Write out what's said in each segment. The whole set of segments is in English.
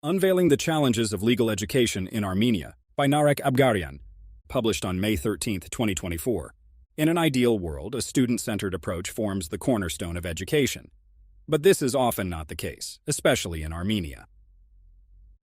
Unveiling the Challenges of Legal Education in Armenia by Narek Abgarian, published on May 13, 2024. In an ideal world, a student-centered approach forms the cornerstone of education. But this is often not the case, especially in Armenia.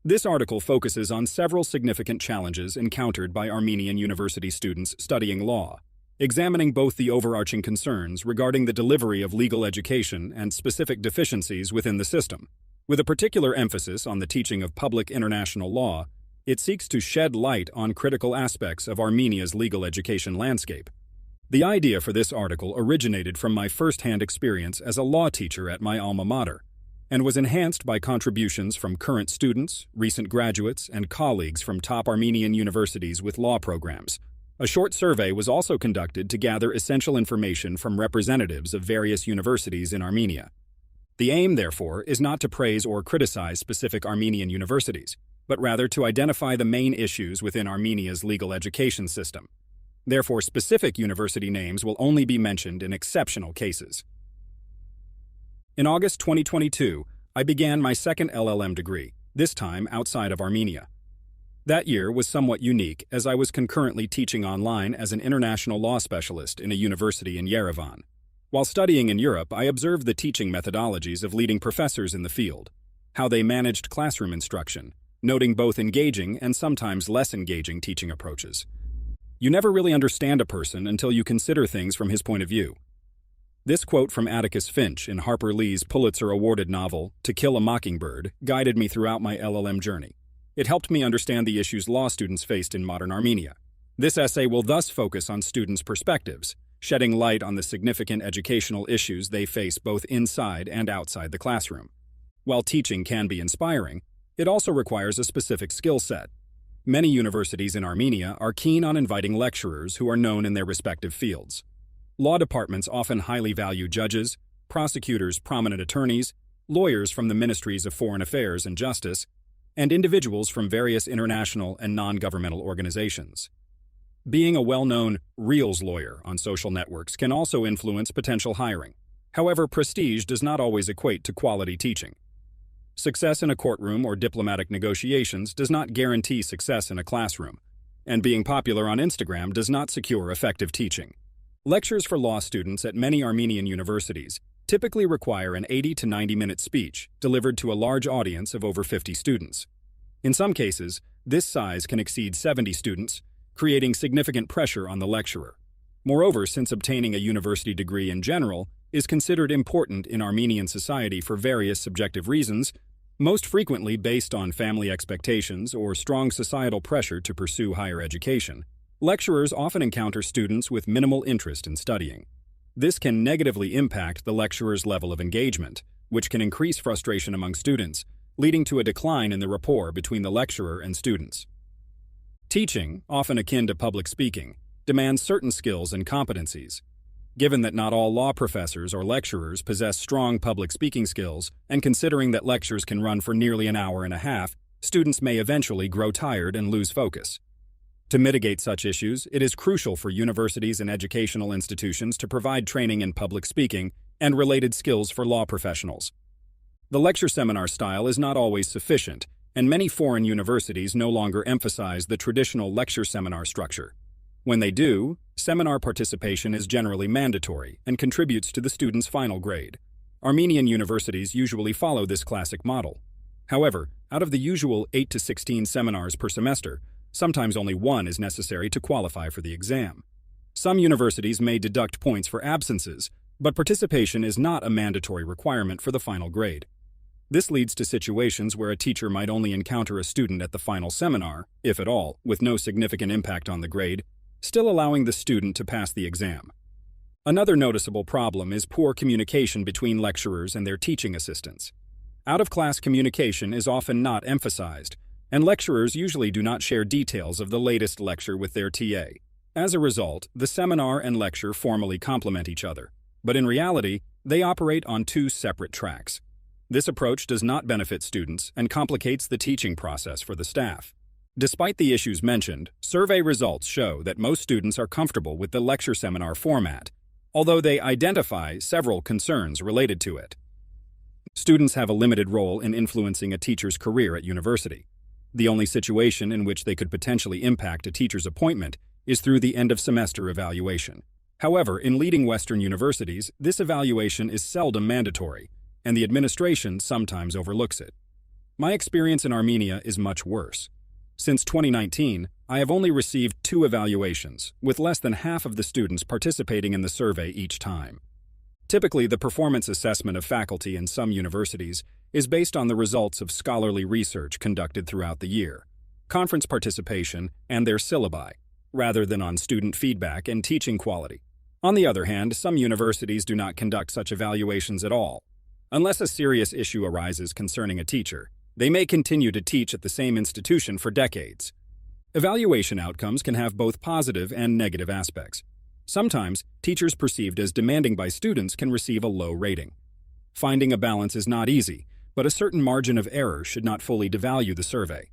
This article focuses on several significant challenges encountered by Armenian university students studying law, examining both the overarching concerns regarding the delivery of legal education and specific deficiencies within the system. With a particular emphasis on the teaching of public international law, it seeks to shed light on critical aspects of Armenia's legal education landscape. The idea for this article originated from my first-hand experience as a law teacher at my alma mater, and was enhanced by contributions from current students, recent graduates, and colleagues from top Armenian universities with law programs. A short survey was also conducted to gather essential information from representatives of various universities in Armenia. The aim, therefore, is not to praise or criticize specific Armenian universities, but rather to identify the main issues within Armenia's legal education system. Therefore, specific university names will only be mentioned in exceptional cases. In August 2022, I began my second LLM degree, this time outside of Armenia. That year was somewhat unique as I was concurrently teaching online as an international law specialist in a university in Yerevan. While studying in Europe, I observed the teaching methodologies of leading professors in the field, how they managed classroom instruction, noting both engaging and sometimes less engaging teaching approaches. You never really understand a person until you consider things from his point of view. This quote from Atticus Finch in Harper Lee's Pulitzer-awarded novel, To Kill a Mockingbird, guided me throughout my LLM journey. It helped me understand the issues law students faced in modern Armenia. This essay will thus focus on students' perspectives, shedding light on the significant educational issues they face both inside and outside the classroom. While teaching can be inspiring, it also requires a specific skill set. Many universities in Armenia are keen on inviting lecturers who are known in their respective fields. Law departments often highly value judges, prosecutors, prominent attorneys, lawyers from the ministries of foreign affairs and justice, and individuals from various international and non-governmental organizations. Being a well-known reals lawyer on social networks can also influence potential hiring. However, prestige does not always equate to quality teaching. Success in a courtroom or diplomatic negotiations does not guarantee success in a classroom, and being popular on Instagram does not secure effective teaching. Lectures for law students at many Armenian universities typically require an 80 to 90-minute speech delivered to a large audience of over 50 students. In some cases, this size can exceed 70 students, creating significant pressure on the lecturer. Moreover, since obtaining a university degree in general is considered important in Armenian society for various subjective reasons, most frequently based on family expectations or strong societal pressure to pursue higher education, lecturers often encounter students with minimal interest in studying. This can negatively impact the lecturer's level of engagement, which can increase frustration among students, leading to a decline in the rapport between the lecturer and students. Teaching, often akin to public speaking, demands certain skills and competencies. Given that not all law professors or lecturers possess strong public speaking skills, and considering that lectures can run for nearly an hour and a half, students may eventually grow tired and lose focus. To mitigate such issues, it is crucial for universities and educational institutions to provide training in public speaking and related skills for law professionals. The lecture seminar style is not always sufficient, and many foreign universities no longer emphasize the traditional lecture seminar structure. When they do, seminar participation is generally mandatory and contributes to the student's final grade. Armenian universities usually follow this classic model. However, out of the usual 8 to 16 seminars per semester, sometimes only one is necessary to qualify for the exam. Some universities may deduct points for absences, but participation is not a mandatory requirement for the final grade. This leads to situations where a teacher might only encounter a student at the final seminar, if at all, with no significant impact on the grade, still allowing the student to pass the exam. Another noticeable problem is poor communication between lecturers and their teaching assistants. Out-of-class communication is often not emphasized, and lecturers usually do not share details of the latest lecture with their TA. As a result, the seminar and lecture formally complement each other, but in reality, they operate on two separate tracks. This approach does not benefit students and complicates the teaching process for the staff. Despite the issues mentioned, survey results show that most students are comfortable with the lecture seminar format, although they identify several concerns related to it. Students have a limited role in influencing a teacher's career at university. The only situation in which they could potentially impact a teacher's appointment is through the end-of-semester evaluation. However, in leading Western universities, this evaluation is seldom mandatory, and the administration sometimes overlooks it. My experience in Armenia is much worse. Since 2019, I have only received 2 evaluations, with less than half of the students participating in the survey each time. Typically, the performance assessment of faculty in some universities is based on the results of scholarly research conducted throughout the year, conference participation, and their syllabi, rather than on student feedback and teaching quality. On the other hand, some universities do not conduct such evaluations at all. Unless a serious issue arises concerning a teacher, they may continue to teach at the same institution for decades. Evaluation outcomes can have both positive and negative aspects. Sometimes, teachers perceived as demanding by students can receive a low rating. Finding a balance is not easy, but a certain margin of error should not fully devalue the survey.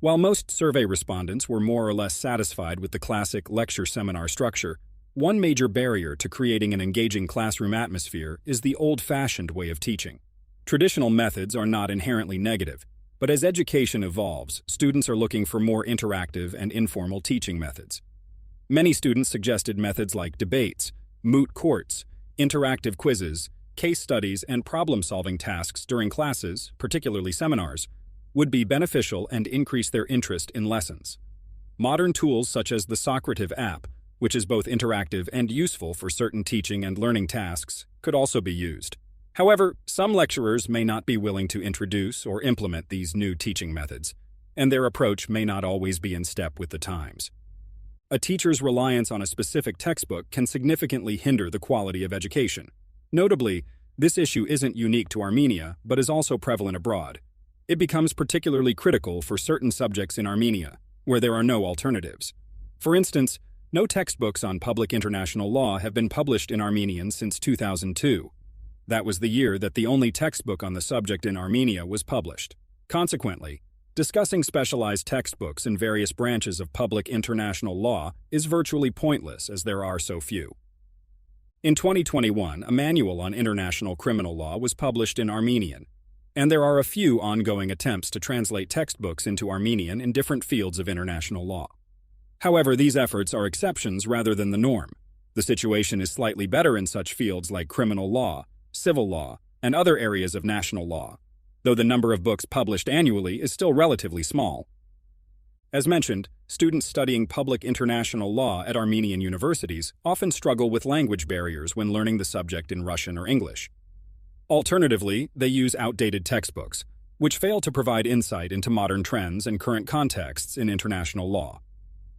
While most survey respondents were more or less satisfied with the classic lecture-seminar structure, one major barrier to creating an engaging classroom atmosphere is the old-fashioned way of teaching. Traditional methods are not inherently negative, but as education evolves, students are looking for more interactive and informal teaching methods. Many students suggested methods like debates, moot courts, interactive quizzes, case studies, and problem-solving tasks during classes, particularly seminars, would be beneficial and increase their interest in lessons. Modern tools such as the Socrative app, which is both interactive and useful for certain teaching and learning tasks, could also be used. However, some lecturers may not be willing to introduce or implement these new teaching methods, and their approach may not always be in step with the times. A teacher's reliance on a specific textbook can significantly hinder the quality of education. Notably, this issue isn't unique to Armenia, but is also prevalent abroad. It becomes particularly critical for certain subjects in Armenia, where there are no alternatives. For instance, no textbooks on public international law have been published in Armenian since 2002. That was the year that the only textbook on the subject in Armenia was published. Consequently, discussing specialized textbooks in various branches of public international law is virtually pointless as there are so few. In 2021, a manual on international criminal law was published in Armenian, and there are a few ongoing attempts to translate textbooks into Armenian in different fields of international law. However, these efforts are exceptions rather than the norm. The situation is slightly better in such fields like criminal law, civil law, and other areas of national law, though the number of books published annually is still relatively small. As mentioned, students studying public international law at Armenian universities often struggle with language barriers when learning the subject in Russian or English. Alternatively, they use outdated textbooks, which fail to provide insight into modern trends and current contexts in international law.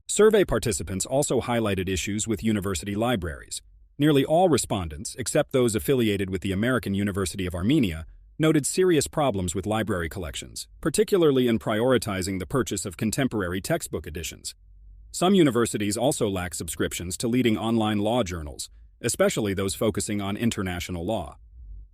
Survey participants also highlighted issues with university libraries. Nearly all respondents, except those affiliated with the American University of Armenia, noted serious problems with library collections, particularly in prioritizing the purchase of contemporary textbook editions. Some universities also lack subscriptions to leading online law journals, especially those focusing on international law.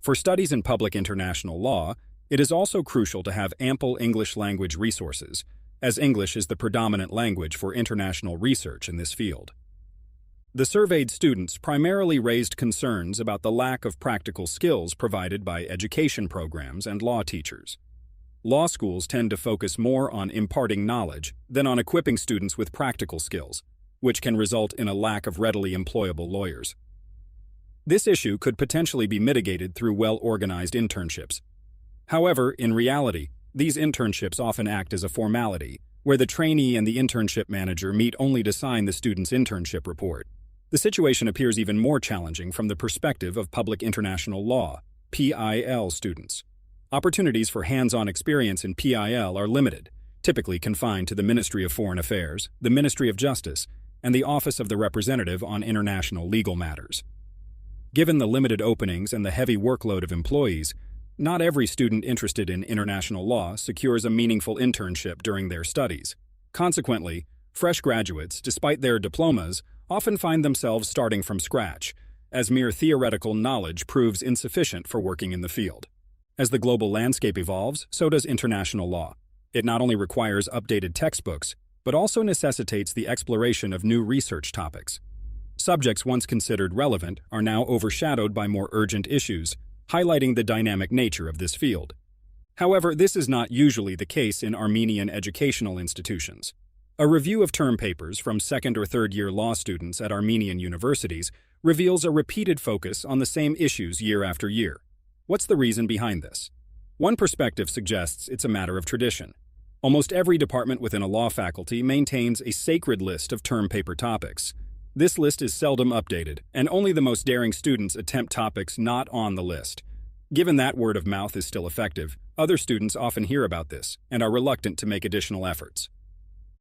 For studies in public international law, it is also crucial to have ample English language resources, as English is the predominant language for international research in this field. The surveyed students primarily raised concerns about the lack of practical skills provided by education programs and law teachers. Law schools tend to focus more on imparting knowledge than on equipping students with practical skills, which can result in a lack of readily employable lawyers. This issue could potentially be mitigated through well-organized internships. However, in reality, these internships often act as a formality, where the trainee and the internship manager meet only to sign the student's internship report. The situation appears even more challenging from the perspective of public international law, PIL students. Opportunities for hands-on experience in PIL are limited, typically confined to the Ministry of Foreign Affairs, the Ministry of Justice, and the Office of the Representative on International Legal Matters. Given the limited openings and the heavy workload of employees, not every student interested in international law secures a meaningful internship during their studies. Consequently, fresh graduates, despite their diplomas, often find themselves starting from scratch, as mere theoretical knowledge proves insufficient for working in the field. As the global landscape evolves, so does international law. It not only requires updated textbooks, but also necessitates the exploration of new research topics. Subjects once considered relevant are now overshadowed by more urgent issues, highlighting the dynamic nature of this field. However, this is not usually the case in Armenian educational institutions. A review of term papers from second or third-year law students at Armenian universities reveals a repeated focus on the same issues year after year. What's the reason behind this? One perspective suggests it's a matter of tradition. Almost every department within a law faculty maintains a sacred list of term paper topics. This list is seldom updated, and only the most daring students attempt topics not on the list. Given that word of mouth is still effective, other students often hear about this and are reluctant to make additional efforts.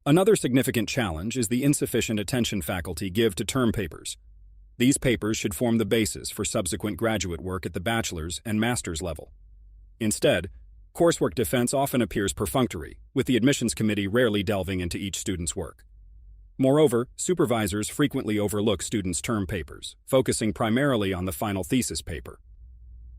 Another significant challenge is the insufficient attention faculty give to term papers. These papers should form the basis for subsequent graduate work at the bachelor's and master's level. Instead, coursework defense often appears perfunctory, with the admissions committee rarely delving into each student's work. Moreover, supervisors frequently overlook students' term papers, focusing primarily on the final thesis paper.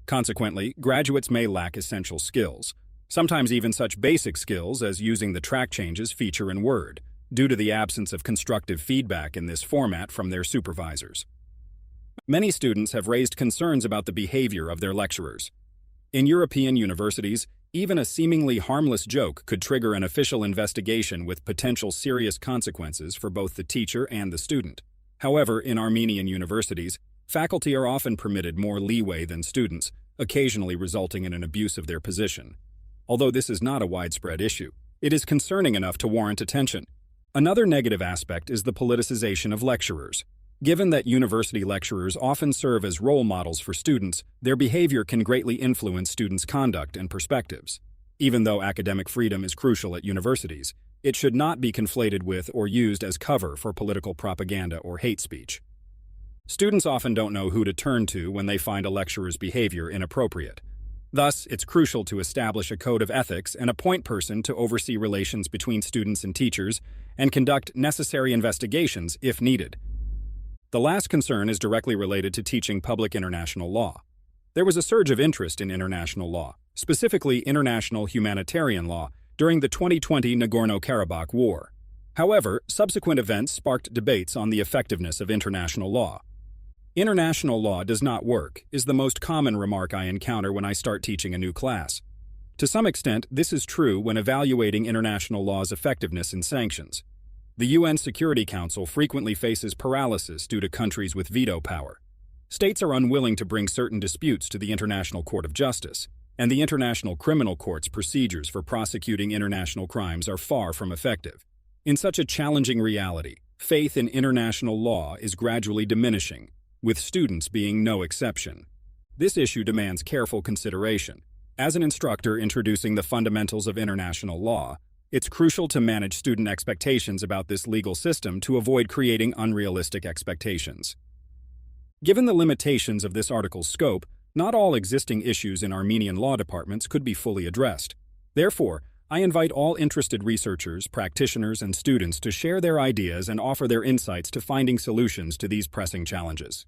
Consequently, graduates may lack essential skills, sometimes even such basic skills as using the track changes feature in Word, due to the absence of constructive feedback in this format from their supervisors. Many students have raised concerns about the behavior of their lecturers. In European universities, even a seemingly harmless joke could trigger an official investigation with potential serious consequences for both the teacher and the student. However, in Armenian universities, faculty are often permitted more leeway than students, occasionally resulting in an abuse of their position. Although this is not a widespread issue, it is concerning enough to warrant attention. Another negative aspect is the politicization of lecturers. Given that university lecturers often serve as role models for students, their behavior can greatly influence students' conduct and perspectives. Even though academic freedom is crucial at universities, it should not be conflated with or used as cover for political propaganda or hate speech. Students often don't know who to turn to when they find a lecturer's behavior inappropriate. Thus, it's crucial to establish a code of ethics and a point person to oversee relations between students and teachers and conduct necessary investigations if needed. The last concern is directly related to teaching public international law. There was a surge of interest in international law, specifically international humanitarian law, during the 2020 Nagorno-Karabakh War. However, subsequent events sparked debates on the effectiveness of international law. International law does not work is the most common remark I encounter when I start teaching a new class. To some extent, this is true when evaluating international law's effectiveness in sanctions. The UN Security Council frequently faces paralysis due to countries with veto power. States are unwilling to bring certain disputes to the International Court of Justice, and the International Criminal Court's procedures for prosecuting international crimes are far from effective. In such a challenging reality, faith in international law is gradually diminishing, with students being no exception. This issue demands careful consideration. As an instructor introducing the fundamentals of international law, it's crucial to manage student expectations about this legal system to avoid creating unrealistic expectations. Given the limitations of this article's scope, not all existing issues in Armenian law departments could be fully addressed. Therefore, I invite all interested researchers, practitioners, and students to share their ideas and offer their insights to finding solutions to these pressing challenges.